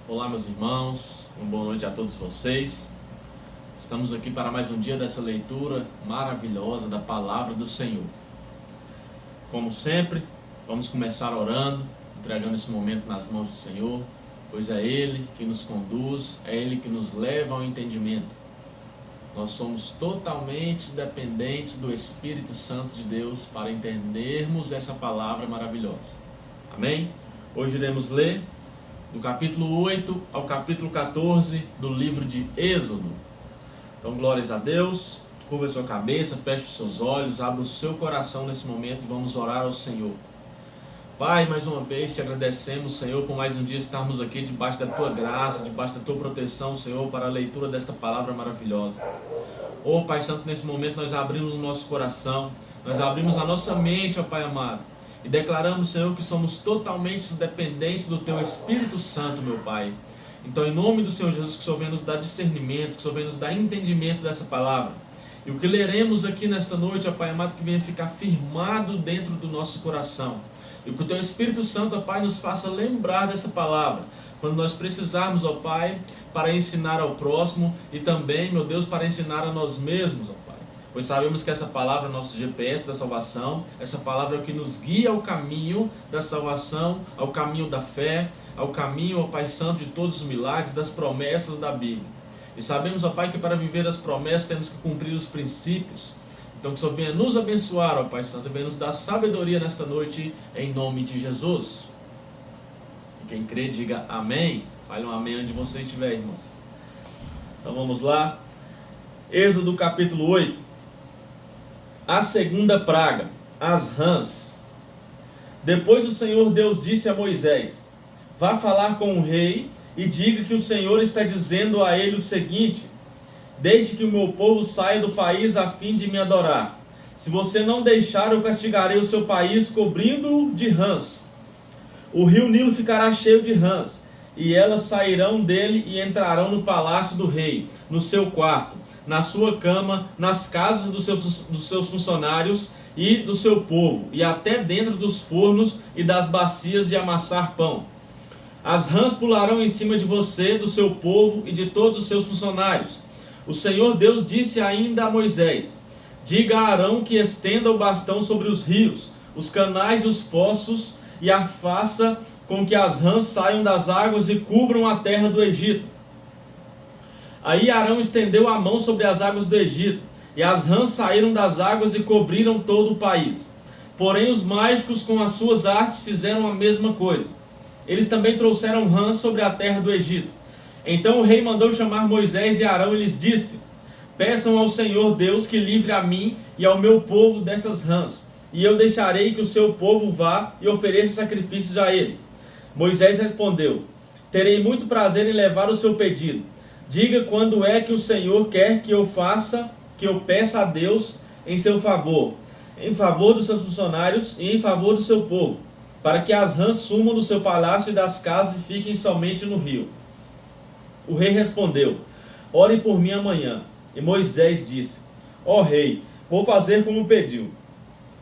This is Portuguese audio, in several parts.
Olá, meus irmãos, uma boa noite a todos vocês. Estamos aqui para mais um dia dessa leitura maravilhosa da Palavra do Senhor. Como sempre, vamos começar orando, entregando esse momento nas mãos do Senhor, pois é Ele que nos conduz, é Ele que nos leva ao entendimento. Nós somos totalmente dependentes do Espírito Santo de Deus para entendermos essa palavra maravilhosa. Amém? Hoje iremos ler do capítulo 8 ao capítulo 14 do livro de Êxodo. Então, glórias a Deus. Curva a sua cabeça, feche os seus olhos, abra o seu coração nesse momento e vamos orar ao Senhor. Pai, mais uma vez te agradecemos, Senhor, por mais um dia estarmos aqui debaixo da Tua graça, debaixo da Tua proteção, Senhor, para a leitura desta palavra maravilhosa. Ó Pai Santo, nesse momento nós abrimos o nosso coração, nós abrimos a nossa mente, ó Pai amado, e declaramos, Senhor, que somos totalmente dependentes do Teu Espírito Santo, meu Pai. Então, em nome do Senhor Jesus, que o Senhor venha nos dar discernimento, que o Senhor venha nos dar entendimento dessa palavra. E o que leremos aqui nesta noite, ó Pai amado, que venha ficar firmado dentro do nosso coração. E que o Teu Espírito Santo, ó Pai, nos faça lembrar dessa palavra, quando nós precisarmos, ó Pai, para ensinar ao próximo e também, meu Deus, para ensinar a nós mesmos, ó Pai. Pois sabemos que essa palavra é o nosso GPS da salvação, essa palavra é o que nos guia ao caminho da salvação, ao caminho da fé, ao caminho, ó Pai Santo, de todos os milagres, das promessas da Bíblia. E sabemos, ó Pai, que para viver as promessas temos que cumprir os princípios. Então que o Senhor venha nos abençoar, ó Pai Santo, e venha nos dar sabedoria nesta noite, em nome de Jesus. E quem crê, diga amém. Fale um amém onde você estiver, irmãos. Então vamos lá. Êxodo capítulo 8. A segunda praga, as rãs. Depois o Senhor Deus disse a Moisés: vá falar com o rei e diga que o Senhor está dizendo a ele o seguinte: deixe que o meu povo saia do país a fim de me adorar. Se você não deixar, eu castigarei o seu país, cobrindo-o de rãs. O rio Nilo ficará cheio de rãs, e elas sairão dele e entrarão no palácio do rei, no seu quarto, na sua cama, nas casas dos seus funcionários e do seu povo, e até dentro dos fornos e das bacias de amassar pão. As rãs pularão em cima de você, do seu povo e de todos os seus funcionários. O Senhor Deus disse ainda a Moisés: diga a Arão que estenda o bastão sobre os rios, os canais e os poços, e a faça com que as rãs saiam das águas e cubram a terra do Egito. Aí Arão estendeu a mão sobre as águas do Egito, e as rãs saíram das águas e cobriram todo o país. Porém os mágicos com as suas artes fizeram a mesma coisa. Eles também trouxeram rãs sobre a terra do Egito. Então o rei mandou chamar Moisés e Arão e lhes disse: peçam ao Senhor Deus que livre a mim e ao meu povo dessas rãs, e eu deixarei que o seu povo vá e ofereça sacrifícios a ele. Moisés respondeu: terei muito prazer em levar o seu pedido. Diga quando é que o Senhor quer que eu faça, que eu peça a Deus em seu favor, em favor dos seus funcionários e em favor do seu povo, para que as rãs sumam do seu palácio e das casas e fiquem somente no rio. O rei respondeu: ore por mim amanhã. E Moisés disse: ó rei, vou fazer como pediu.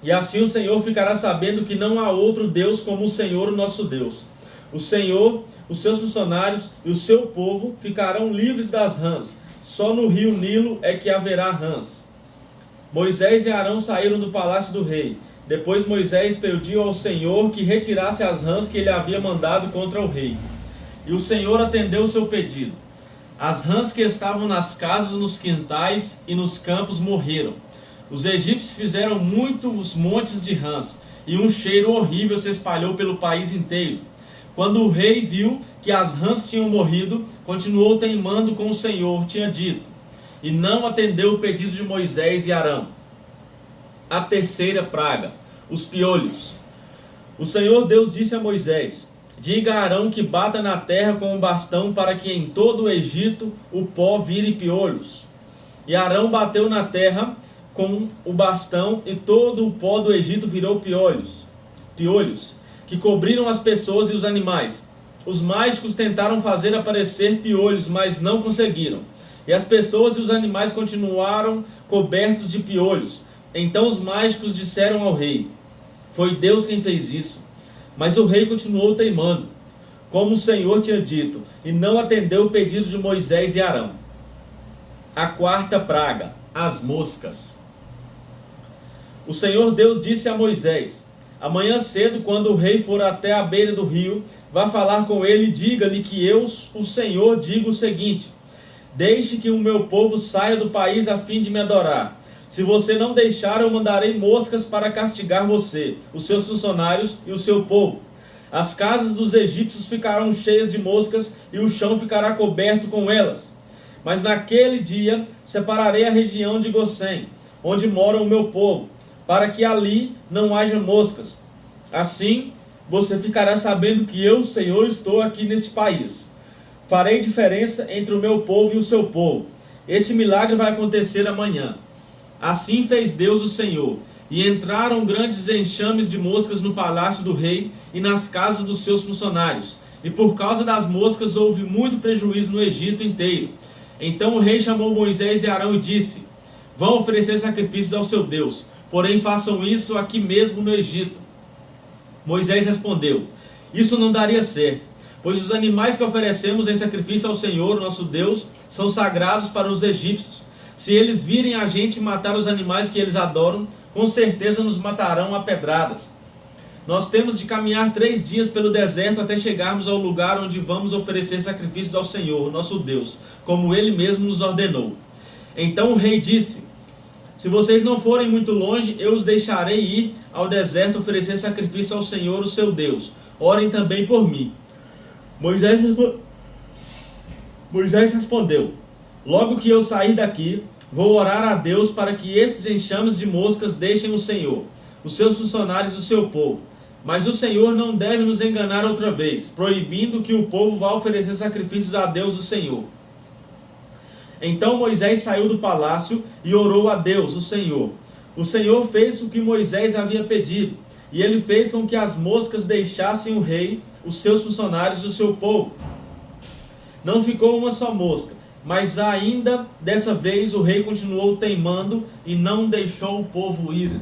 E assim o Senhor ficará sabendo que não há outro Deus como o Senhor, o nosso Deus. O Senhor, os seus funcionários e o seu povo ficarão livres das rãs. Só no rio Nilo é que haverá rãs. Moisés e Arão saíram do palácio do rei. Depois Moisés pediu ao Senhor que retirasse as rãs que ele havia mandado contra o rei. E o Senhor atendeu o seu pedido. As rãs que estavam nas casas, nos quintais e nos campos morreram. Os egípcios fizeram muitos montes de rãs, e um cheiro horrível se espalhou pelo país inteiro. Quando o rei viu que as rãs tinham morrido, continuou teimando com o Senhor tinha dito, e não atendeu o pedido de Moisés e Arão. A terceira praga, os piolhos. O Senhor Deus disse a Moisés: diga a Arão que bata na terra com um bastão para que em todo o Egito o pó vire piolhos. E Arão bateu na terra com o bastão e todo o pó do Egito virou piolhos, que cobriram as pessoas e os animais. Os mágicos tentaram fazer aparecer piolhos, mas não conseguiram. E as pessoas e os animais continuaram cobertos de piolhos. Então os mágicos disseram ao rei: foi Deus quem fez isso. Mas o rei continuou teimando. como o Senhor tinha dito, e não atendeu o pedido de Moisés e Arão. A quarta praga, as moscas. O Senhor Deus disse a Moisés: amanhã cedo, quando o rei for até a beira do rio, vá falar com ele e diga-lhe que eu, o Senhor, digo o seguinte: deixe que o meu povo saia do país a fim de me adorar. Se você não deixar, eu mandarei moscas para castigar você, os seus funcionários e o seu povo. As casas dos egípcios ficarão cheias de moscas e o chão ficará coberto com elas. Mas naquele dia separarei a região de Gosém, onde mora o meu povo, para que ali não haja moscas. Assim, você ficará sabendo que eu, Senhor, estou aqui neste país. Farei diferença entre o meu povo e o seu povo. Este milagre vai acontecer amanhã. Assim fez Deus o Senhor. E entraram grandes enxames de moscas no palácio do rei e nas casas dos seus funcionários. E por causa das moscas houve muito prejuízo no Egito inteiro. Então o rei chamou Moisés e Arão e disse: vão oferecer sacrifícios ao seu Deus, porém façam isso aqui mesmo no Egito. Moisés respondeu: isso não daria certo, pois os animais que oferecemos em sacrifício ao Senhor, nosso Deus, são sagrados para os egípcios. Se eles virem a gente matar os animais que eles adoram, com certeza nos matarão a pedradas. Nós temos de caminhar 3 dias pelo deserto até chegarmos ao lugar onde vamos oferecer sacrifícios ao Senhor, nosso Deus, como Ele mesmo nos ordenou. Então o rei disse: se vocês não forem muito longe, eu os deixarei ir ao deserto oferecer sacrifício ao Senhor, o seu Deus. Orem também por mim. Moisés respondeu: logo que eu sair daqui, vou orar a Deus para que esses enxames de moscas deixem o Senhor, os seus funcionários e o seu povo. Mas o Senhor não deve nos enganar outra vez, proibindo que o povo vá oferecer sacrifícios a Deus, o Senhor. Então Moisés saiu do palácio e orou a Deus, o Senhor. O Senhor fez o que Moisés havia pedido, e ele fez com que as moscas deixassem o rei, os seus funcionários e o seu povo. Não ficou uma só mosca, mas ainda dessa vez o rei continuou teimando e não deixou o povo ir.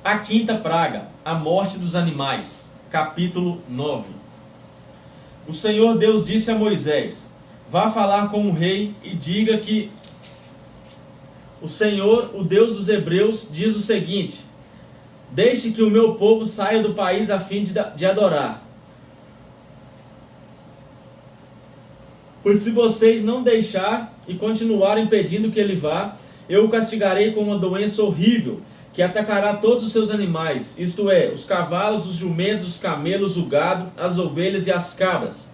A quinta praga, a morte dos animais. Capítulo 9. O Senhor Deus disse a Moisés: vá falar com o rei e diga que o Senhor, o Deus dos hebreus, diz o seguinte: deixe que o meu povo saia do país a fim de adorar. Pois se vocês não deixar e continuarem impedindo que ele vá, eu o castigarei com uma doença horrível, que atacará todos os seus animais, isto é, os cavalos, os jumentos, os camelos, o gado, as ovelhas e as cabras.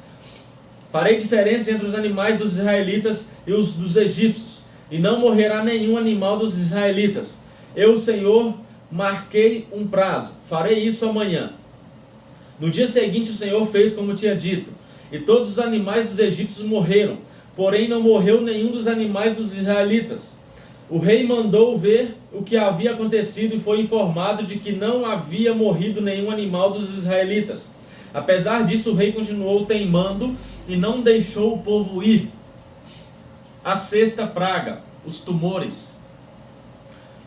Farei diferença entre os animais dos israelitas e os dos egípcios, e não morrerá nenhum animal dos israelitas. Eu, o Senhor, marquei um prazo, farei isso amanhã. No dia seguinte o Senhor fez como tinha dito, e todos os animais dos egípcios morreram, porém não morreu nenhum dos animais dos israelitas. O rei mandou ver o que havia acontecido e foi informado de que não havia morrido nenhum animal dos israelitas. Apesar disso, o rei continuou teimando e não deixou o povo ir. A sexta praga, os tumores.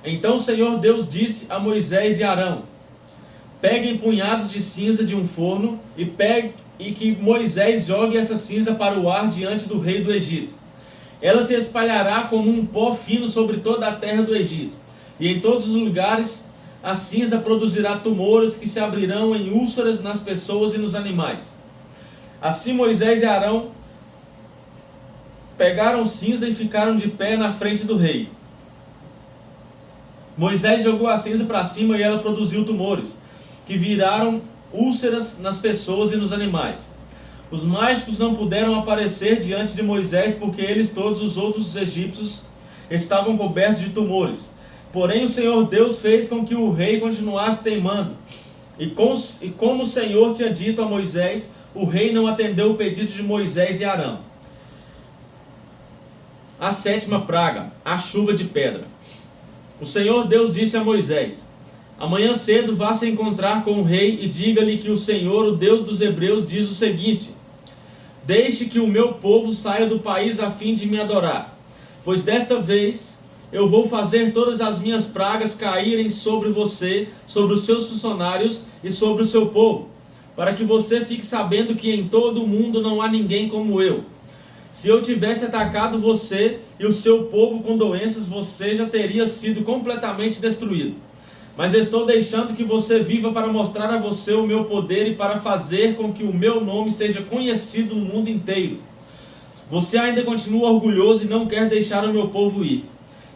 Então o Senhor Deus disse a Moisés e Arão: peguem punhados de cinza de um forno e que Moisés jogue essa cinza para o ar diante do rei do Egito. Ela se espalhará como um pó fino sobre toda a terra do Egito, e em todos os lugares a cinza produzirá tumores que se abrirão em úlceras nas pessoas e nos animais. Assim Moisés e Arão pegaram cinza e ficaram de pé na frente do rei. Moisés jogou a cinza para cima e ela produziu tumores, que viraram úlceras nas pessoas e nos animais. Os mágicos não puderam aparecer diante de Moisés, porque eles todos os outros egípcios estavam cobertos de tumores. Porém o Senhor Deus fez com que o rei continuasse teimando. E como o Senhor tinha dito a Moisés, o rei não atendeu o pedido de Moisés e Arão. A sétima praga, a chuva de pedra. O Senhor Deus disse a Moisés: amanhã cedo vá se encontrar com o rei e diga-lhe que o Senhor, o Deus dos hebreus, diz o seguinte: deixe que o meu povo saia do país a fim de me adorar, pois desta vez eu vou fazer todas as minhas pragas caírem sobre você, sobre os seus funcionários e sobre o seu povo. para que você fique sabendo que em todo o mundo não há ninguém como eu. Se eu tivesse atacado você e o seu povo com doenças, você já teria sido completamente destruído. Mas estou deixando que você viva para mostrar a você o meu poder e para fazer com que o meu nome seja conhecido no mundo inteiro. Você ainda continua orgulhoso e não quer deixar o meu povo ir.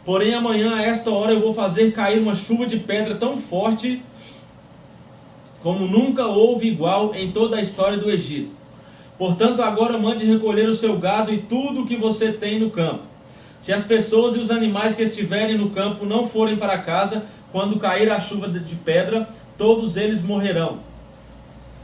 Porém, amanhã, a esta hora, eu vou fazer cair uma chuva de pedra tão forte como nunca houve igual em toda a história do Egito. Portanto, agora mande recolher o seu gado e tudo o que você tem no campo. Se as pessoas e os animais que estiverem no campo não forem para casa, quando cair a chuva de pedra, todos eles morrerão.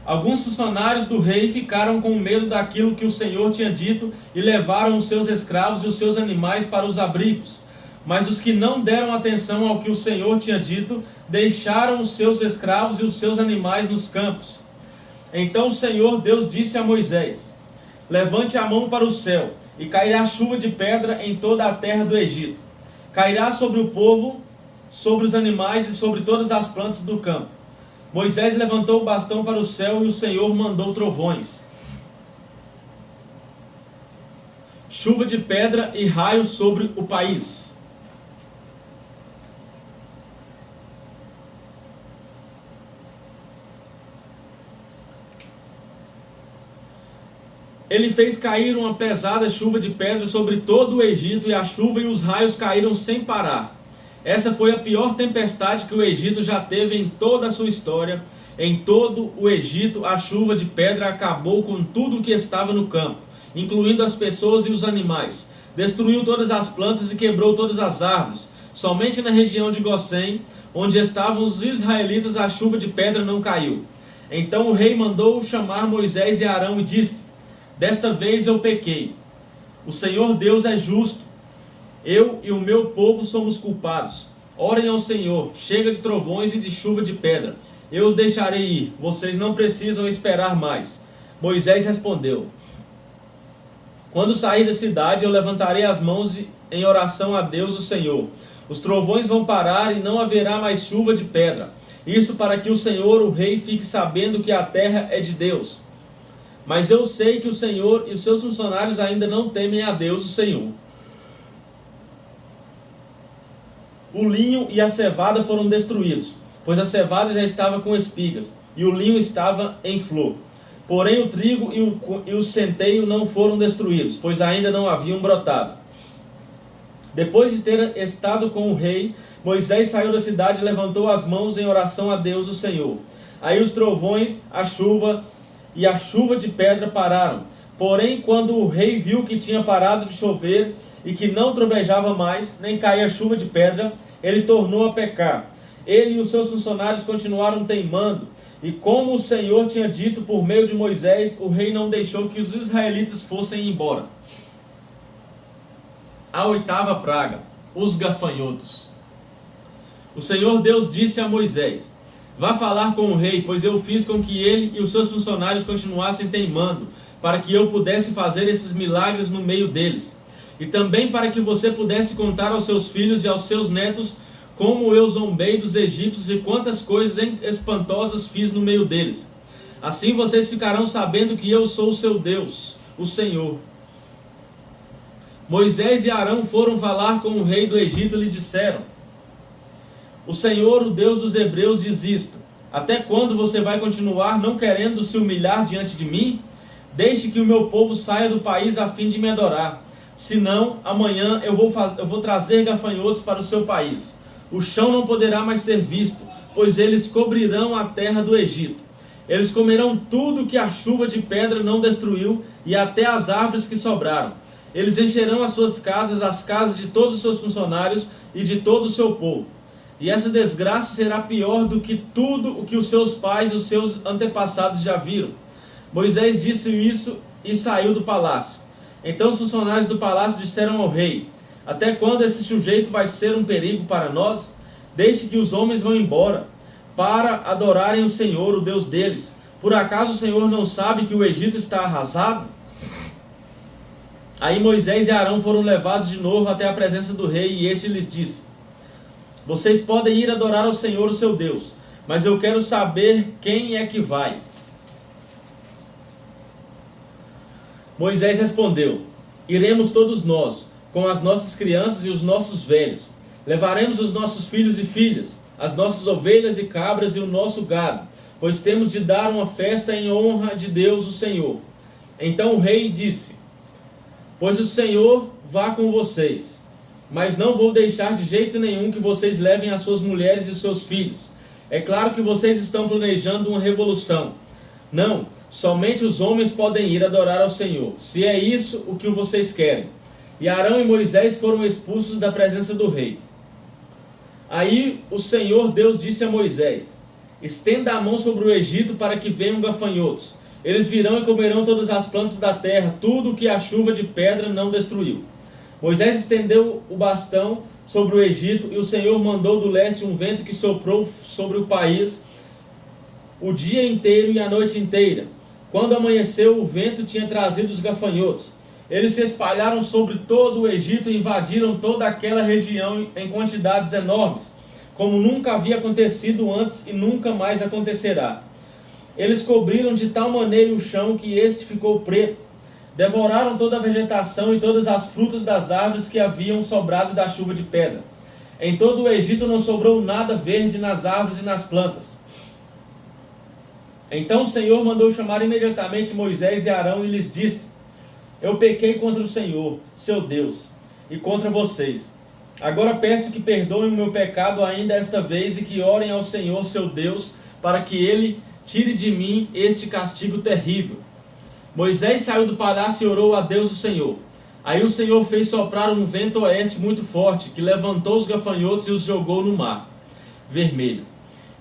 Alguns funcionários do rei ficaram com medo daquilo que o Senhor tinha dito e levaram os seus escravos e os seus animais para os abrigos. Mas os que não deram atenção ao que o Senhor tinha dito, deixaram os seus escravos e os seus animais nos campos. Então o Senhor Deus disse a Moisés: levante a mão para o céu, e cairá chuva de pedra em toda a terra do Egito. Cairá sobre o povo, sobre os animais e sobre todas as plantas do campo. Moisés levantou o bastão para o céu e o Senhor mandou trovões, chuva de pedra e raios sobre o país. Ele fez cair uma pesada chuva de pedra sobre todo o Egito, e a chuva e os raios caíram sem parar. Essa foi a pior tempestade que o Egito já teve em toda a sua história. Em todo o Egito, a chuva de pedra acabou com tudo o que estava no campo, incluindo as pessoas e os animais. Destruiu todas as plantas e quebrou todas as árvores. Somente na região de Gósen, onde estavam os israelitas, a chuva de pedra não caiu. Então o rei mandou chamar Moisés e Arão e disse: desta vez eu pequei. O Senhor Deus é justo. Eu e o meu povo somos culpados. Orem ao Senhor. Chega de trovões e de chuva de pedra. Eu os deixarei ir. Vocês não precisam esperar mais. Moisés respondeu: quando sair da cidade, eu levantarei as mãos em oração a Deus, o Senhor. Os trovões vão parar e não haverá mais chuva de pedra. Isso para que o Senhor, o rei, fique sabendo que a terra é de Deus. Mas eu sei que o Senhor e os seus funcionários ainda não temem a Deus, o Senhor. O linho e a cevada foram destruídos, pois a cevada já estava com espigas, e o linho estava em flor. Porém o trigo e o centeio não foram destruídos, pois ainda não haviam brotado. Depois de ter estado com o rei, Moisés saiu da cidade e levantou as mãos em oração a Deus, o Senhor. Aí os trovões, a chuva e a chuva de pedra pararam. Porém, quando o rei viu que tinha parado de chover e que não trovejava mais, nem caía chuva de pedra, ele tornou a pecar. Ele e os seus funcionários continuaram teimando, e como o Senhor tinha dito por meio de Moisés, o rei não deixou que os israelitas fossem embora. A oitava praga, os gafanhotos. O Senhor Deus disse a Moisés: vá falar com o rei, pois eu fiz com que ele e os seus funcionários continuassem teimando, para que eu pudesse fazer esses milagres no meio deles. E também para que você pudesse contar aos seus filhos e aos seus netos como eu zombei dos egípcios e quantas coisas espantosas fiz no meio deles. Assim vocês ficarão sabendo que eu sou o seu Deus, o Senhor. Moisés e Arão foram falar com o rei do Egito e lhe disseram: o Senhor, o Deus dos hebreus, diz isto: até quando você vai continuar não querendo se humilhar diante de mim? Deixe que o meu povo saia do país a fim de me adorar. Senão, amanhã eu vou trazer gafanhotos para o seu país. O chão não poderá mais ser visto, pois eles cobrirão a terra do Egito. Eles comerão tudo que a chuva de pedra não destruiu, e até as árvores que sobraram. Eles encherão as suas casas, as casas de todos os seus funcionários e de todo o seu povo. E essa desgraça será pior do que tudo o que os seus pais e os seus antepassados já viram. Moisés disse isso e saiu do palácio. Então os funcionários do palácio disseram ao rei: até quando esse sujeito vai ser um perigo para nós? Deixe que os homens vão embora, para adorarem o Senhor, o Deus deles. Por acaso o Senhor não sabe que o Egito está arrasado? Aí Moisés e Arão foram levados de novo até a presença do rei, e este lhes disse: vocês podem ir adorar ao Senhor, o seu Deus, mas eu quero saber quem é que vai. Moisés respondeu: iremos todos nós, com as nossas crianças e os nossos velhos. Levaremos os nossos filhos e filhas, as nossas ovelhas e cabras e o nosso gado, pois temos de dar uma festa em honra de Deus, o Senhor. Então o rei disse: pois o Senhor vá com vocês, mas não vou deixar de jeito nenhum que vocês levem as suas mulheres e seus filhos. É claro que vocês estão planejando uma revolução. Não, somente os homens podem ir adorar ao Senhor, se é isso o que vocês querem. E Arão e Moisés foram expulsos da presença do rei. Aí o Senhor Deus disse a Moisés: estenda a mão sobre o Egito para que venham gafanhotos. Eles virão e comerão todas as plantas da terra, tudo o que a chuva de pedra não destruiu. Moisés estendeu o bastão sobre o Egito, e o Senhor mandou do leste um vento que soprou sobre o país o dia inteiro e a noite inteira. Quando amanheceu, o vento tinha trazido os gafanhotos. Eles se espalharam sobre todo o Egito e invadiram toda aquela região em quantidades enormes, como nunca havia acontecido antes e nunca mais acontecerá. Eles cobriram de tal maneira o chão que este ficou preto. Devoraram toda a vegetação e todas as frutas das árvores que haviam sobrado da chuva de pedra. Em todo o Egito não sobrou nada verde nas árvores e nas plantas. Então o Senhor mandou chamar imediatamente Moisés e Arão e lhes disse: eu pequei contra o Senhor, seu Deus, e contra vocês. Agora peço que perdoem o meu pecado ainda esta vez e que orem ao Senhor, seu Deus, para que Ele tire de mim este castigo terrível. Moisés saiu do palácio e orou a Deus o Senhor. Aí o Senhor fez soprar um vento oeste muito forte, que levantou os gafanhotos e os jogou no mar Vermelho.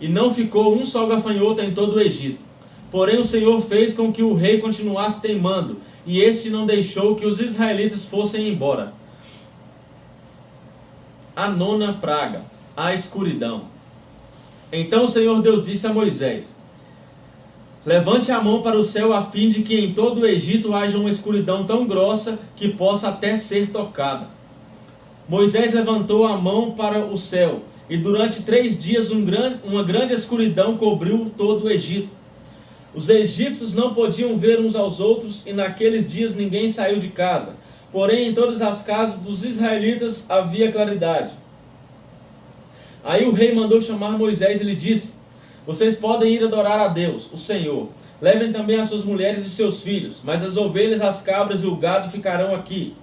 E não ficou um só gafanhoto em todo o Egito. Porém o Senhor fez com que o rei continuasse teimando, e este não deixou que os israelitas fossem embora. A nona praga, a escuridão. Então o Senhor Deus disse a Moisés: levante a mão para o céu a fim de que em todo o Egito haja uma escuridão tão grossa que possa até ser tocada. Moisés levantou a mão para o céu, e durante 3 dias uma grande escuridão cobriu todo o Egito. Os egípcios não podiam ver uns aos outros, e naqueles dias ninguém saiu de casa. Porém, em todas as casas dos israelitas havia claridade. Aí o rei mandou chamar Moisés e lhe disse: vocês podem ir adorar a Deus, o Senhor. Levem também as suas mulheres e seus filhos, mas as ovelhas, as cabras e o gado ficarão aqui.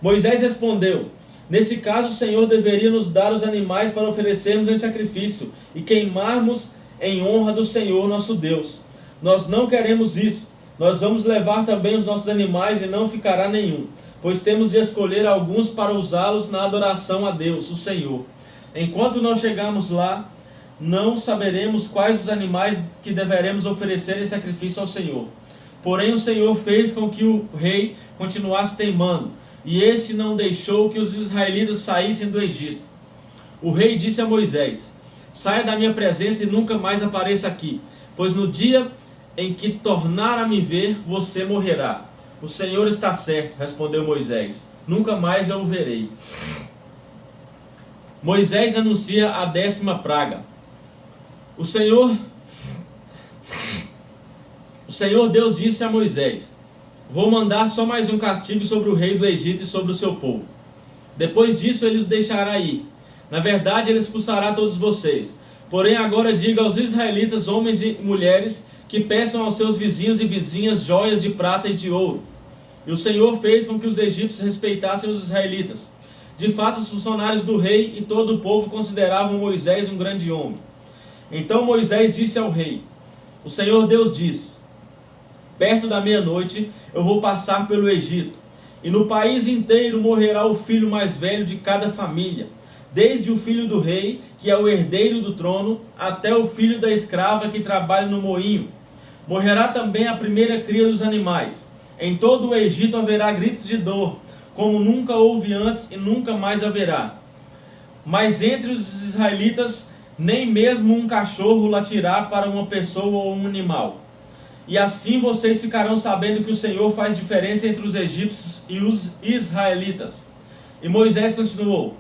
Moisés respondeu: nesse caso o Senhor deveria nos dar os animais para oferecermos em sacrifício e queimarmos em honra do Senhor nosso Deus. Nós não queremos isso. Nós vamos levar também os nossos animais e não ficará nenhum, pois temos de escolher alguns para usá-los na adoração a Deus, o Senhor. Enquanto não chegarmos lá, não saberemos quais os animais que deveremos oferecer em sacrifício ao Senhor. Porém o Senhor fez com que o rei continuasse teimando, e este não deixou que os israelitas saíssem do Egito. O rei disse a Moisés: saia da minha presença e nunca mais apareça aqui, pois no dia em que tornar a me ver, você morrerá. O Senhor está certo, respondeu Moisés, nunca mais eu o verei. Moisés anuncia a 10ª praga. O Senhor Deus disse a Moisés: vou mandar só mais um castigo sobre o rei do Egito e sobre o seu povo. Depois disso ele os deixará ir. Na verdade ele expulsará todos vocês. Porém agora diga aos israelitas, homens e mulheres, que peçam aos seus vizinhos e vizinhas joias de prata e de ouro. E o Senhor fez com que os egípcios respeitassem os israelitas. De fato, os funcionários do rei e todo o povo consideravam Moisés um grande homem. Então Moisés disse ao rei: o Senhor Deus diz: perto da meia-noite eu vou passar pelo Egito, e no país inteiro morrerá o filho mais velho de cada família, desde o filho do rei, que é o herdeiro do trono, até o filho da escrava que trabalha no moinho. Morrerá também a primeira cria dos animais. Em todo o Egito haverá gritos de dor, como nunca houve antes e nunca mais haverá. Mas entre os israelitas, nem mesmo um cachorro latirá para uma pessoa ou um animal. E assim vocês ficarão sabendo que o Senhor faz diferença entre os egípcios e os israelitas. E Moisés continuou: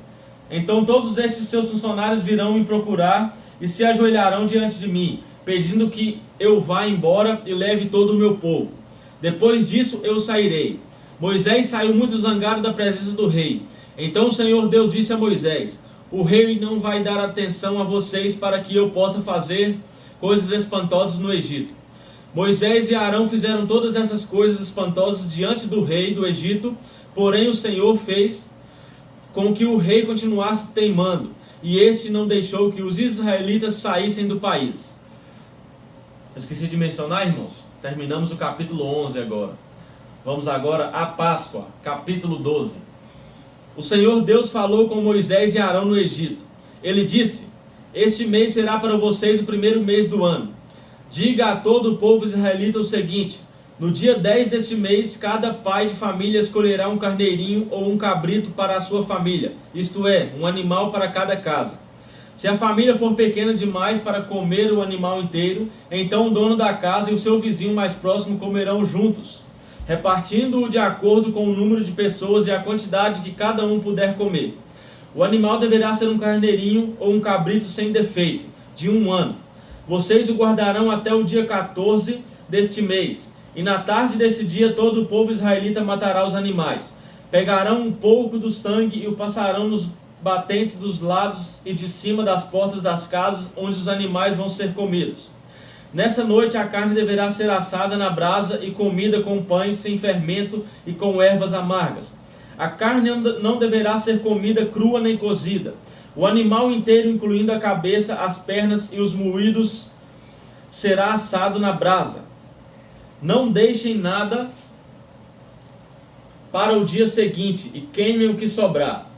então todos estes seus funcionários virão me procurar e se ajoelharão diante de mim, pedindo que eu vá embora e leve todo o meu povo. Depois disso eu sairei. Moisés saiu muito zangado da presença do rei. Então o Senhor Deus disse a Moisés: o rei não vai dar atenção a vocês para que eu possa fazer coisas espantosas no Egito. Moisés e Arão fizeram todas essas coisas espantosas diante do rei do Egito, porém o Senhor fez com que o rei continuasse teimando, e este não deixou que os israelitas saíssem do país. Eu esqueci de mencionar, irmãos, terminamos o capítulo 11 agora. Vamos agora à Páscoa, capítulo 12. O Senhor Deus falou com Moisés e Arão no Egito. Ele disse: este mês será para vocês o primeiro mês do ano. Diga a todo o povo israelita o seguinte: no dia 10 deste mês, cada pai de família escolherá um carneirinho ou um cabrito para a sua família, isto é, um animal para cada casa. Se a família for pequena demais para comer o animal inteiro, então o dono da casa e o seu vizinho mais próximo comerão juntos, repartindo-o de acordo com o número de pessoas e a quantidade que cada um puder comer. O animal deverá ser um carneirinho ou um cabrito sem defeito, de 1 ano. Vocês o guardarão até o dia 14 deste mês, e na tarde desse dia todo o povo israelita matará os animais. Pegarão um pouco do sangue e o passarão nos batentes dos lados e de cima das portas das casas onde os animais vão ser comidos. Nessa noite a carne deverá ser assada na brasa e comida com pães sem fermento e com ervas amargas. A carne não deverá ser comida crua nem cozida. O animal inteiro, incluindo a cabeça, as pernas e os moídos, será assado na brasa. Não deixem nada para o dia seguinte e queimem o que sobrar.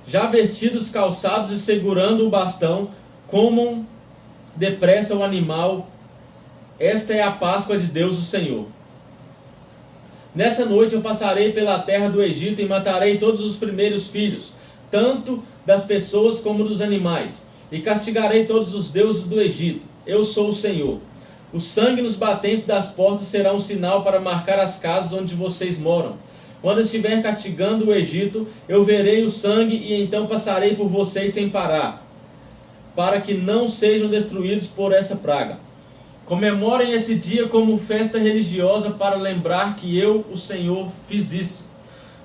Já vestidos, calçados e segurando o bastão, comam depressa o animal. Esta é a Páscoa de Deus, o Senhor. Nessa noite eu passarei pela terra do Egito e matarei todos os primeiros filhos, tanto das pessoas como dos animais, e castigarei todos os deuses do Egito. Eu sou o Senhor. O sangue nos batentes das portas será um sinal para marcar as casas onde vocês moram. Quando estiver castigando o Egito, eu verei o sangue e então passarei por vocês sem parar, para que não sejam destruídos por essa praga. Comemorem esse dia como festa religiosa para lembrar que eu, o Senhor, fiz isso.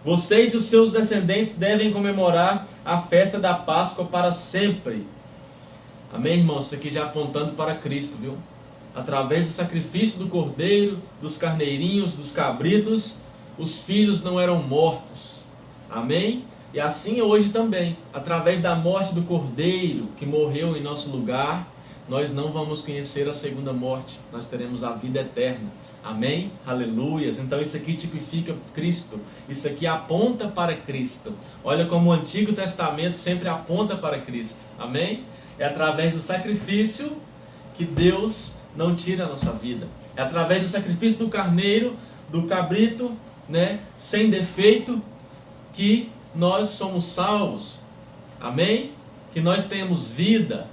Vocês e os seus descendentes devem comemorar a festa da Páscoa para sempre. Amém, irmãos? Isso aqui já apontando para Cristo, viu? Através do sacrifício do cordeiro, dos carneirinhos, dos cabritos, os filhos não eram mortos. Amém? E assim hoje também, através da morte do cordeiro que morreu em nosso lugar, nós não vamos conhecer a segunda morte, nós teremos a vida eterna. Amém? Aleluias! Então isso aqui tipifica Cristo, isso aqui aponta para Cristo. Olha como o Antigo Testamento sempre aponta para Cristo. Amém? É através do sacrifício que Deus não tira a nossa vida. É através do sacrifício do carneiro, do cabrito, sem defeito, que nós somos salvos. Amém? Que nós temos vida.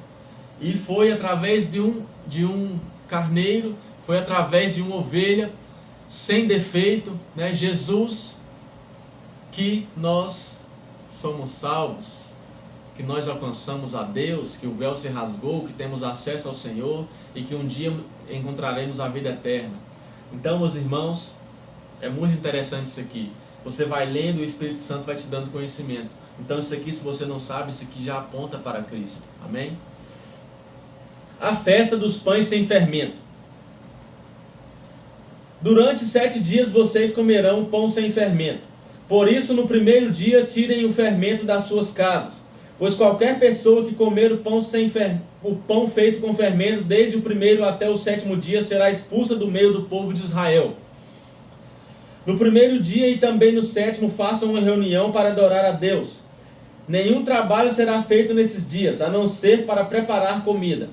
E foi através de um carneiro, foi através de uma ovelha sem defeito, Jesus, que nós somos salvos, que nós alcançamos a Deus, que o véu se rasgou, que temos acesso ao Senhor e que um dia encontraremos a vida eterna. Então, meus irmãos, é muito interessante isso aqui. Você vai lendo e o Espírito Santo vai te dando conhecimento. Então isso aqui, se você não sabe, isso aqui já aponta para Cristo. Amém? A festa dos pães sem fermento. Durante 7 dias vocês comerão pão sem fermento. Por isso, no primeiro dia, tirem o fermento das suas casas. Pois qualquer pessoa que comer o pão feito com fermento, desde o primeiro até o 7º dia, será expulsa do meio do povo de Israel. No primeiro dia e também no 7º, façam uma reunião para adorar a Deus. Nenhum trabalho será feito nesses dias, a não ser para preparar comida.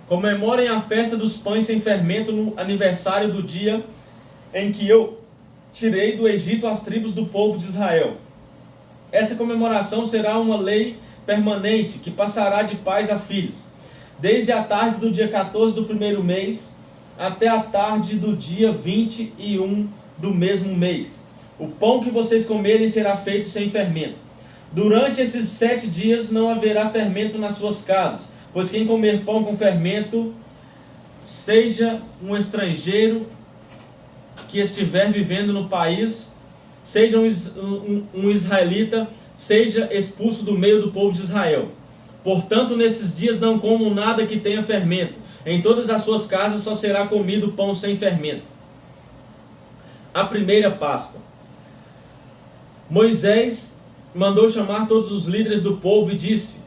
Comemorem a festa dos pães sem fermento no aniversário do dia em que eu tirei do Egito as tribos do povo de Israel. Essa comemoração será uma lei permanente que passará de pais a filhos, desde a tarde do dia 14 do primeiro mês até a tarde do dia 21 do mesmo mês. O pão que vocês comerem será feito sem fermento. Durante esses 7 dias não haverá fermento nas suas casas, pois quem comer pão com fermento, seja um estrangeiro que estiver vivendo no país, seja um israelita, seja expulso do meio do povo de Israel. Portanto, nesses dias não comam nada que tenha fermento. Em todas as suas casas só será comido pão sem fermento. A primeira Páscoa. Moisés mandou chamar todos os líderes do povo e disse: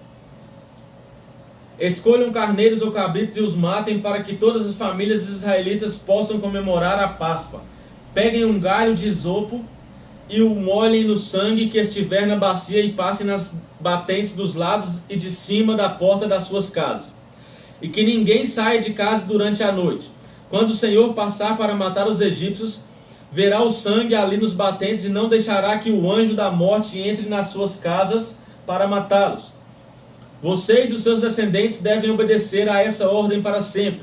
escolham carneiros ou cabritos e os matem, para que todas as famílias israelitas possam comemorar a Páscoa. Peguem um galho de isopo e o molhem no sangue que estiver na bacia e passem nas batentes dos lados e de cima da porta das suas casas. E que ninguém saia de casa durante a noite. Quando o Senhor passar para matar os egípcios, verá o sangue ali nos batentes e não deixará que o anjo da morte entre nas suas casas para matá-los. Vocês e os seus descendentes devem obedecer a essa ordem para sempre.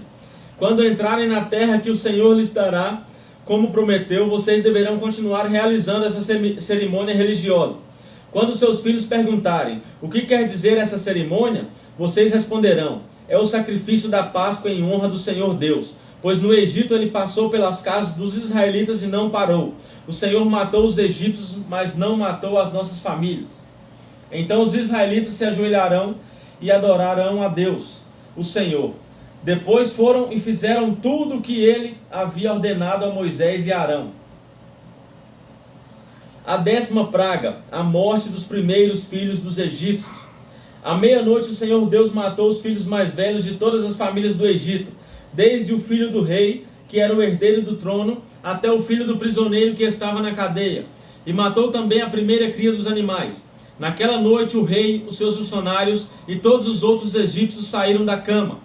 Quando entrarem na terra que o Senhor lhes dará, como prometeu, vocês deverão continuar realizando essa cerimônia religiosa. Quando seus filhos perguntarem o que quer dizer essa cerimônia, vocês responderão: é o sacrifício da Páscoa em honra do Senhor Deus. Pois no Egito ele passou pelas casas dos israelitas e não parou. O Senhor matou os egípcios, mas não matou as nossas famílias. Então os israelitas se ajoelharão e adorarão a Deus, o Senhor. Depois foram e fizeram tudo o que ele havia ordenado a Moisés e Arão. A 10ª praga, a morte dos primeiros filhos dos egípcios. À meia-noite o Senhor Deus matou os filhos mais velhos de todas as famílias do Egito, desde o filho do rei, que era o herdeiro do trono, até o filho do prisioneiro que estava na cadeia. E matou também a primeira cria dos animais. Naquela noite o rei, os seus funcionários e todos os outros egípcios saíram da cama.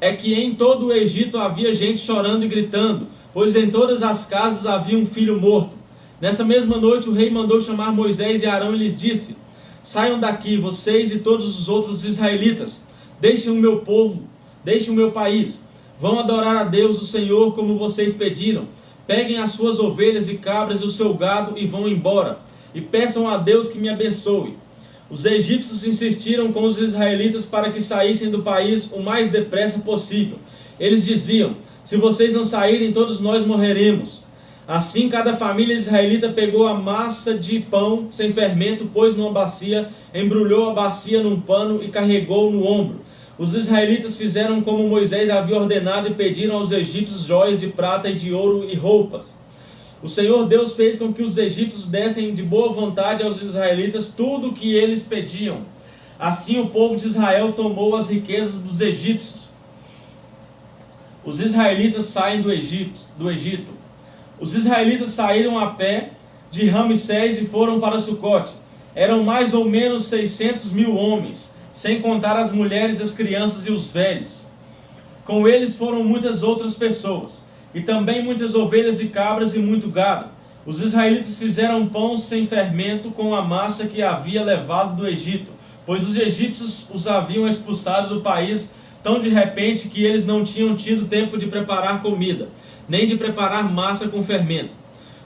É que em todo o Egito havia gente chorando e gritando, pois em todas as casas havia um filho morto. Nessa mesma noite o rei mandou chamar Moisés e Arão e lhes disse: saiam daqui, vocês e todos os outros israelitas. Deixem o meu povo, deixem o meu país. Vão adorar a Deus, o Senhor, como vocês pediram. Peguem as suas ovelhas e cabras e o seu gado e vão embora. E peçam a Deus que me abençoe. Os egípcios insistiram com os israelitas para que saíssem do país o mais depressa possível. Eles diziam: se vocês não saírem, todos nós morreremos. Assim, cada família israelita pegou a massa de pão sem fermento, pôs numa bacia, embrulhou a bacia num pano e carregou no ombro. Os israelitas fizeram como Moisés havia ordenado e pediram aos egípcios joias de prata e de ouro e roupas. O Senhor Deus fez com que os egípcios dessem de boa vontade aos israelitas tudo o que eles pediam. Assim o povo de Israel tomou as riquezas dos egípcios. Os israelitas saem do Egito. Os israelitas saíram a pé de Ramsés e foram para Sucote. Eram mais ou menos 600.000 homens, sem contar as mulheres, as crianças e os velhos. Com eles foram muitas outras pessoas, e também muitas ovelhas e cabras e muito gado. Os israelitas fizeram pão sem fermento com a massa que havia levado do Egito, pois os egípcios os haviam expulsado do país tão de repente que eles não tinham tido tempo de preparar comida, nem de preparar massa com fermento.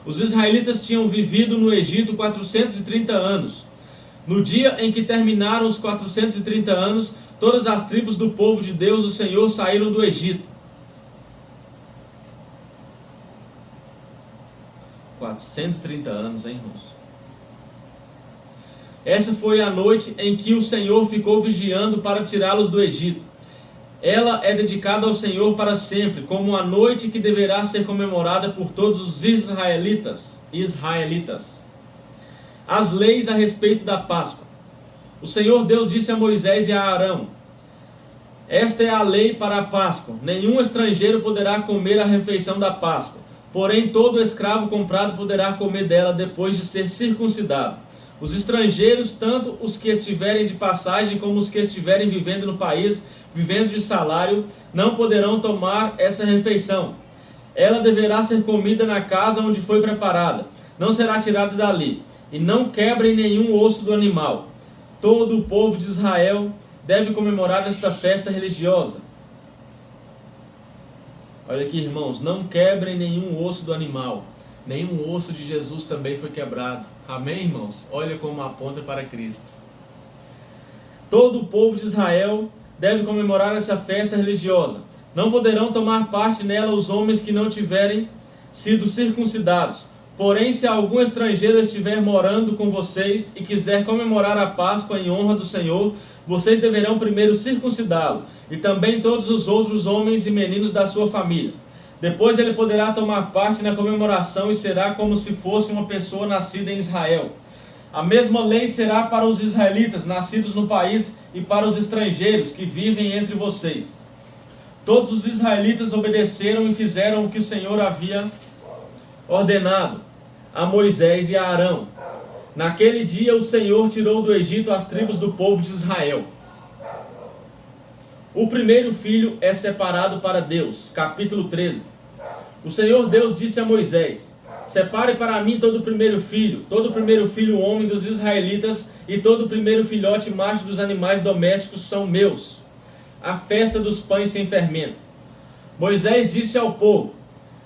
Os israelitas tinham vivido no Egito 430 anos. No dia em que terminaram os 430 anos, todas as tribos do povo de Deus, o Senhor, saíram do Egito. 430 anos, hein, irmãos? Essa foi a noite em que o Senhor ficou vigiando para tirá-los do Egito. Ela é dedicada ao Senhor para sempre, como a noite que deverá ser comemorada por todos os israelitas. As leis a respeito da Páscoa. O Senhor Deus disse a Moisés e a Arão: esta é a lei para a Páscoa. Nenhum estrangeiro poderá comer a refeição da Páscoa. Porém, todo escravo comprado poderá comer dela depois de ser circuncidado. Os estrangeiros, tanto os que estiverem de passagem como os que estiverem vivendo no país, vivendo de salário, não poderão tomar essa refeição. Ela deverá ser comida na casa onde foi preparada. Não será tirada dali. E não quebrem nenhum osso do animal. Todo o povo de Israel deve comemorar esta festa religiosa. Olha aqui, irmãos, não quebrem nenhum osso do animal. Nenhum osso de Jesus também foi quebrado. Amém, irmãos? Olha como aponta para Cristo. Todo o povo de Israel deve comemorar essa festa religiosa. Não poderão tomar parte nela os homens que não tiverem sido circuncidados. Porém, se algum estrangeiro estiver morando com vocês e quiser comemorar a Páscoa em honra do Senhor, vocês deverão primeiro circuncidá-lo, e também todos os outros homens e meninos da sua família. Depois ele poderá tomar parte na comemoração e será como se fosse uma pessoa nascida em Israel. A mesma lei será para os israelitas nascidos no país e para os estrangeiros que vivem entre vocês. Todos os israelitas obedeceram e fizeram o que o Senhor havia ordenado a Moisés e a Arão. Naquele dia o Senhor tirou do Egito as tribos do povo de Israel. O primeiro filho é separado para Deus. Capítulo 13. O Senhor Deus disse a Moisés: separe para mim todo o primeiro filho homem dos israelitas, e todo o primeiro filhote macho dos animais domésticos são meus. A festa dos pães sem fermento. Moisés disse ao povo: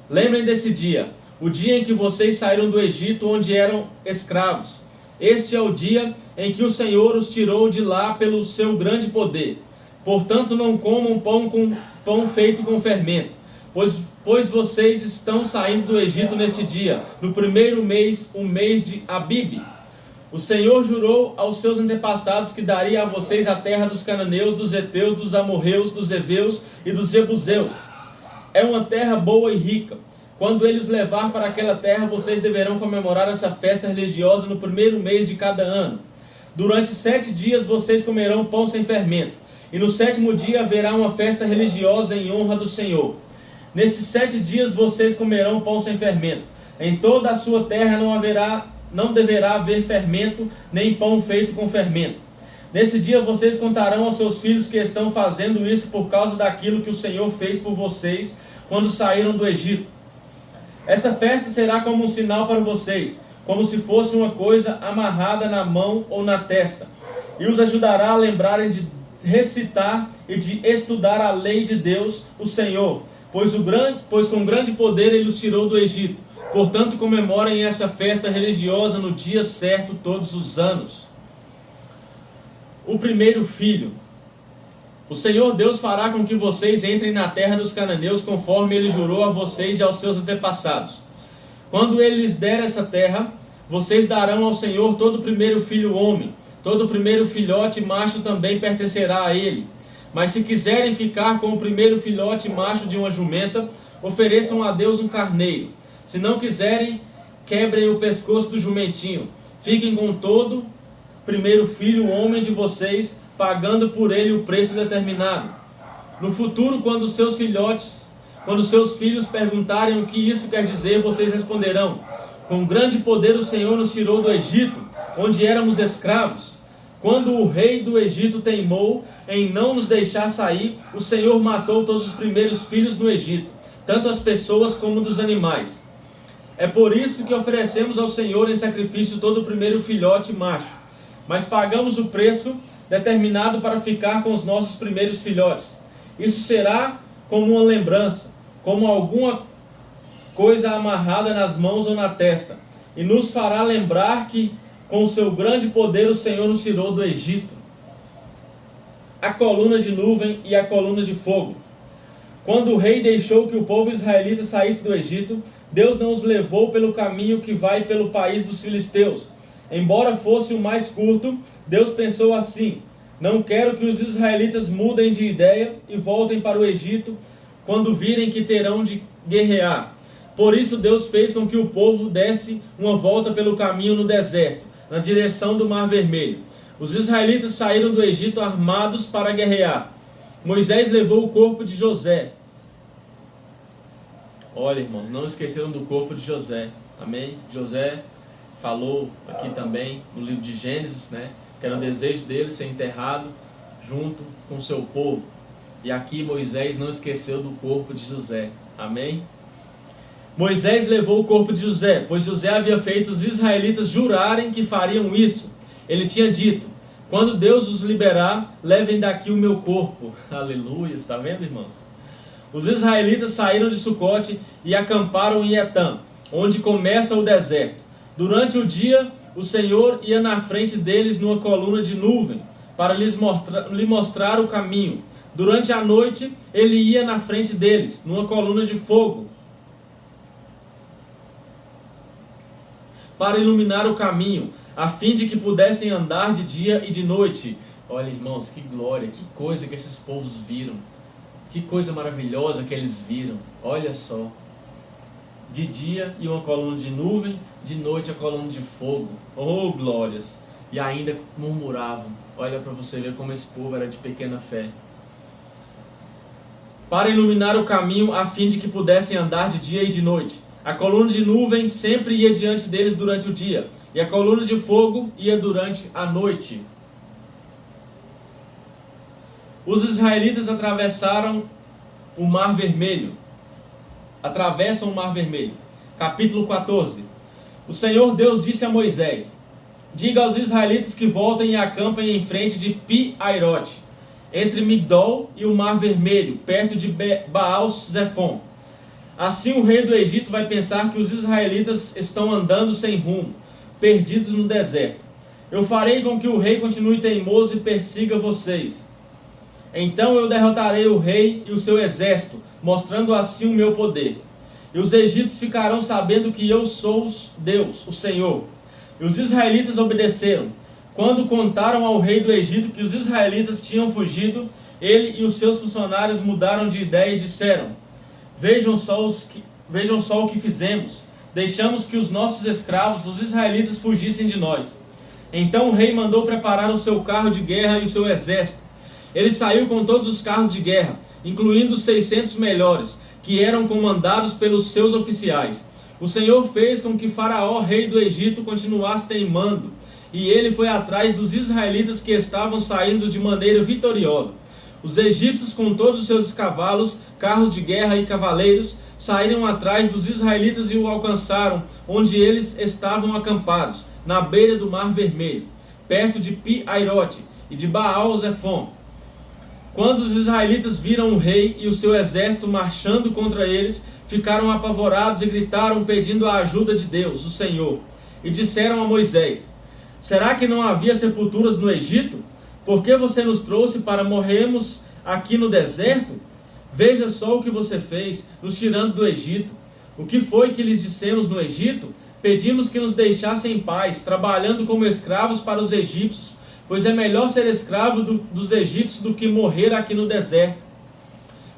lembrem desse dia, o dia em que vocês saíram do Egito, onde eram escravos. Este é o dia em que o Senhor os tirou de lá pelo seu grande poder. Portanto, não comam pão feito com fermento, pois vocês estão saindo do Egito nesse dia, no primeiro mês, o mês de Abibe. O Senhor jurou aos seus antepassados que daria a vocês a terra dos cananeus, dos heteus, dos amorreus, dos heveus e dos jebuseus. É uma terra boa e rica. Quando ele os levar para aquela terra, vocês deverão comemorar essa festa religiosa no primeiro mês de cada ano. Durante 7 dias vocês comerão pão sem fermento, e no 7º dia haverá uma festa religiosa em honra do Senhor. Nesses 7 dias vocês comerão pão sem fermento. Em toda a sua terra não deverá haver fermento, nem pão feito com fermento. Nesse dia vocês contarão aos seus filhos que estão fazendo isso por causa daquilo que o Senhor fez por vocês quando saíram do Egito. Essa festa será como um sinal para vocês, como se fosse uma coisa amarrada na mão ou na testa, e os ajudará a lembrarem de recitar e de estudar a lei de Deus, o Senhor, pois com grande poder ele os tirou do Egito. Portanto, comemorem essa festa religiosa no dia certo todos os anos. O primeiro filho. O Senhor Deus fará com que vocês entrem na terra dos cananeus, conforme ele jurou a vocês e aos seus antepassados. Quando ele lhes der essa terra, vocês darão ao Senhor todo o primeiro filho homem, todo o primeiro filhote macho também pertencerá a ele. Mas se quiserem ficar com o primeiro filhote macho de uma jumenta, ofereçam a Deus um carneiro. Se não quiserem, quebrem o pescoço do jumentinho. Fiquem com todo primeiro filho homem de vocês, pagando por ele o preço determinado. No futuro, quando seus filhos perguntarem o que isso quer dizer, vocês responderão: com grande poder o Senhor nos tirou do Egito, onde éramos escravos. Quando o rei do Egito teimou em não nos deixar sair, o Senhor matou todos os primeiros filhos no Egito, tanto as pessoas como dos animais. É por isso que oferecemos ao Senhor em sacrifício todo o primeiro filhote macho, mas pagamos o preço determinado para ficar com os nossos primeiros filhotes. Isso será como uma lembrança, como alguma coisa amarrada nas mãos ou na testa, e nos fará lembrar que com o seu grande poder o Senhor nos tirou do Egito. A coluna de nuvem e a coluna de fogo. Quando o rei deixou que o povo israelita saísse do Egito, Deus não os levou pelo caminho que vai pelo país dos filisteus. Embora fosse o mais curto, Deus pensou assim: não quero que os israelitas mudem de ideia e voltem para o Egito quando virem que terão de guerrear. Por isso Deus fez com que o povo desse uma volta pelo caminho no deserto, na direção do Mar Vermelho. Os israelitas saíram do Egito armados para guerrear. Moisés levou o corpo de José. Olha, irmãos, não esqueceram do corpo de José. Amém? José falou aqui também no livro de Gênesis, né, que era o desejo dele ser enterrado junto com seu povo. E aqui Moisés não esqueceu do corpo de José. Amém? Moisés levou o corpo de José, pois José havia feito os israelitas jurarem que fariam isso. Ele tinha dito: quando Deus os liberar, levem daqui o meu corpo. Aleluia, está vendo, irmãos? Os israelitas saíram de Sucote e acamparam em Etam, onde começa o deserto. Durante o dia, o Senhor ia na frente deles numa coluna de nuvem, para lhes mostrar o caminho. Durante a noite, ele ia na frente deles, numa coluna de fogo, para iluminar o caminho, a fim de que pudessem andar de dia e de noite. Olha, irmãos, que glória, que coisa que esses povos viram. Que coisa maravilhosa que eles viram. Olha só. De dia e uma coluna de nuvem, de noite a coluna de fogo. Oh, glórias! E ainda murmuravam. Olha para você ver como esse povo era de pequena fé. Para iluminar o caminho, a fim de que pudessem andar de dia e de noite. A coluna de nuvem sempre ia diante deles durante o dia, e a coluna de fogo ia durante a noite. Os israelitas atravessaram o Mar Vermelho. Atravessam o Mar Vermelho. Capítulo 14. O Senhor Deus disse a Moisés: diga aos israelitas que voltem e acampem em frente de Pi-Airote, entre Migdol e o Mar Vermelho, perto de Baal-Zefon. Assim o rei do Egito vai pensar que os israelitas estão andando sem rumo, perdidos no deserto. Eu farei com que o rei continue teimoso e persiga vocês. Então eu derrotarei o rei e o seu exército, mostrando assim o meu poder. E os egípcios ficarão sabendo que eu sou Deus, o Senhor. E os israelitas obedeceram. Quando contaram ao rei do Egito que os israelitas tinham fugido, ele e os seus funcionários mudaram de ideia e disseram: vejam só o que fizemos. Deixamos que os nossos escravos, os israelitas, fugissem de nós. Então o rei mandou preparar o seu carro de guerra e o seu exército. Ele saiu com todos os carros de guerra, incluindo os 600 melhores, que eram comandados pelos seus oficiais. O Senhor fez com que Faraó, rei do Egito, continuasse teimando, e ele foi atrás dos israelitas que estavam saindo de maneira vitoriosa. Os egípcios, com todos os seus cavalos, carros de guerra e cavaleiros, saíram atrás dos israelitas e o alcançaram, onde eles estavam acampados, na beira do Mar Vermelho, perto de Pi-Airote e de Baal-Zefon. Quando os israelitas viram o rei e o seu exército marchando contra eles, ficaram apavorados e gritaram pedindo a ajuda de Deus, o Senhor. E disseram a Moisés: será que não havia sepulturas no Egito? Por que você nos trouxe para morrermos aqui no deserto? Veja só o que você fez, nos tirando do Egito. O que foi que lhes dissemos no Egito? Pedimos que nos deixassem em paz, trabalhando como escravos para os egípcios, pois é melhor ser escravo dos egípcios do que morrer aqui no deserto.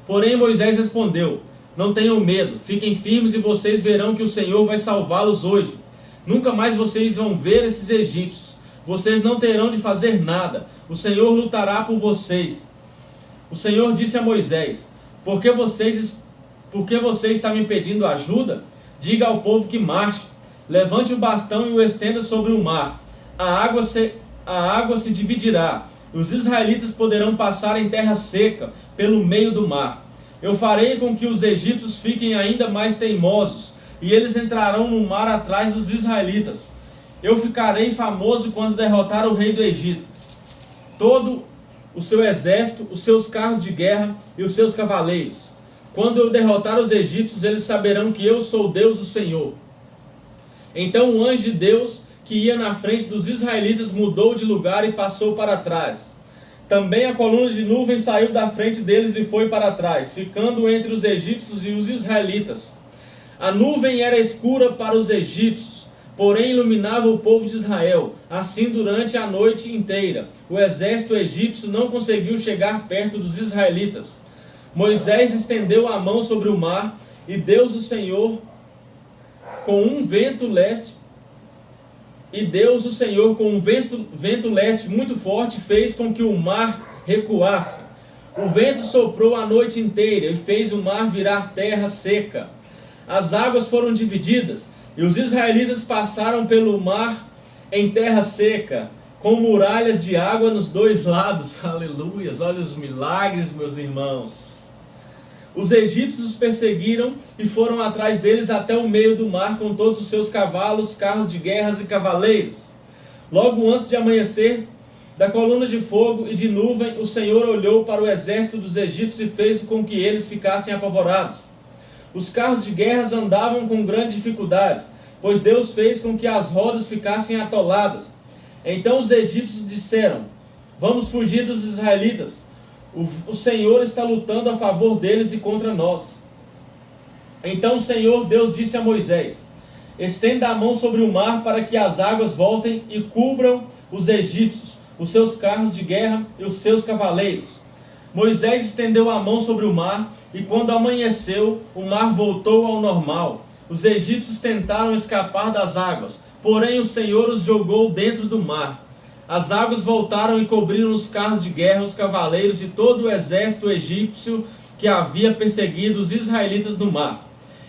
Porém Moisés respondeu: não tenham medo, fiquem firmes e vocês verão que o Senhor vai salvá-los hoje. Nunca mais vocês vão ver esses egípcios. Vocês não terão de fazer nada. O Senhor lutará por vocês. O Senhor disse a Moisés: por que você está me pedindo ajuda? Diga ao povo que marche. Levante o bastão e o estenda sobre o mar. A água se dividirá. E os israelitas poderão passar em terra seca pelo meio do mar. Eu farei com que os egípcios fiquem ainda mais teimosos, e eles entrarão no mar atrás dos israelitas. Eu ficarei famoso quando derrotar o rei do Egito, todo o seu exército, os seus carros de guerra e os seus cavaleiros. Quando eu derrotar os egípcios, eles saberão que eu sou Deus, o Senhor. Então o anjo de Deus, que ia na frente dos israelitas, mudou de lugar e passou para trás. Também a coluna de nuvem saiu da frente deles e foi para trás, ficando entre os egípcios e os israelitas. A nuvem era escura para os egípcios, porém iluminava o povo de Israel. Assim, durante a noite inteira, o exército egípcio não conseguiu chegar perto dos israelitas. Moisés estendeu a mão sobre o mar, e Deus o Senhor, com um vento leste, muito forte, fez com que o mar recuasse. O vento soprou a noite inteira e fez o mar virar terra seca. As águas foram divididas e os israelitas passaram pelo mar em terra seca, com muralhas de água nos dois lados. Aleluias! Olha os milagres, meus irmãos. Os egípcios os perseguiram e foram atrás deles até o meio do mar com todos os seus cavalos, carros de guerras e cavaleiros. Logo antes de amanhecer, da coluna de fogo e de nuvem, o Senhor olhou para o exército dos egípcios e fez com que eles ficassem apavorados. Os carros de guerras andavam com grande dificuldade, pois Deus fez com que as rodas ficassem atoladas. Então os egípcios disseram: vamos fugir dos israelitas. O Senhor está lutando a favor deles e contra nós. Então o Senhor Deus disse a Moisés: estenda a mão sobre o mar para que as águas voltem e cubram os egípcios, os seus carros de guerra e os seus cavaleiros. Moisés estendeu a mão sobre o mar, e quando amanheceu, o mar voltou ao normal. Os egípcios tentaram escapar das águas, porém o Senhor os jogou dentro do mar. As águas voltaram e cobriram os carros de guerra, os cavaleiros e todo o exército egípcio que havia perseguido os israelitas no mar.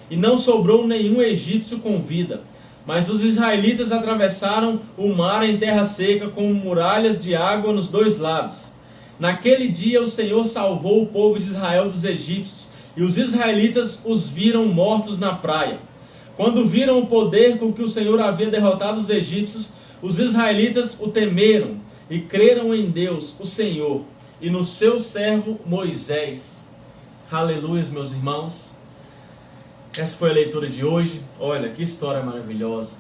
E não sobrou nenhum egípcio com vida. Mas os israelitas atravessaram o mar em terra seca, com muralhas de água nos dois lados. Naquele dia o Senhor salvou o povo de Israel dos egípcios, e os israelitas os viram mortos na praia. Quando viram o poder com que o Senhor havia derrotado os egípcios, os israelitas o temeram e creram em Deus, o Senhor, e no seu servo Moisés. Aleluia, meus irmãos. Essa foi a leitura de hoje. Olha, que história maravilhosa.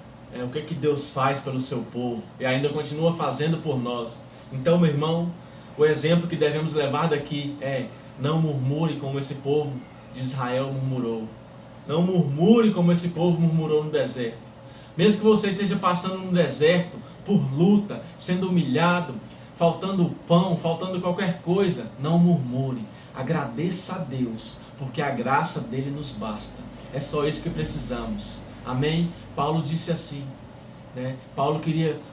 O que Deus faz pelo seu povo e ainda continua fazendo por nós. Então, meu irmão, o exemplo que devemos levar daqui é: não murmure como esse povo de Israel murmurou. Não murmure como esse povo murmurou no deserto. Mesmo que você esteja passando no deserto por luta, sendo humilhado, faltando pão, faltando qualquer coisa, não murmure. Agradeça a Deus, porque a graça dele nos basta. É só isso que precisamos. Amém? Paulo disse assim, né? Paulo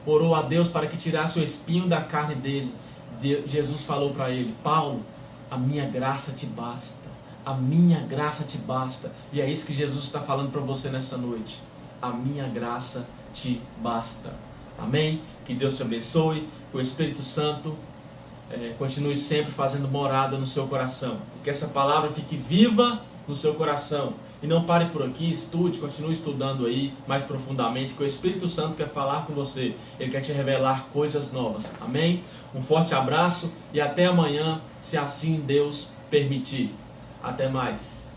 orou a Deus para que tirasse o espinho da carne dele. Jesus falou para ele: Paulo, a minha graça te basta. A minha graça te basta. E é isso que Jesus está falando para você nessa noite. A minha graça te basta. Amém? Que Deus te abençoe. Que o Espírito Santo continue sempre fazendo morada no seu coração. E que essa palavra fique viva no seu coração. E não pare por aqui, estude, continue estudando aí mais profundamente, que o Espírito Santo quer falar com você. Ele quer te revelar coisas novas. Amém? Um forte abraço e até amanhã, se assim Deus permitir. Até mais.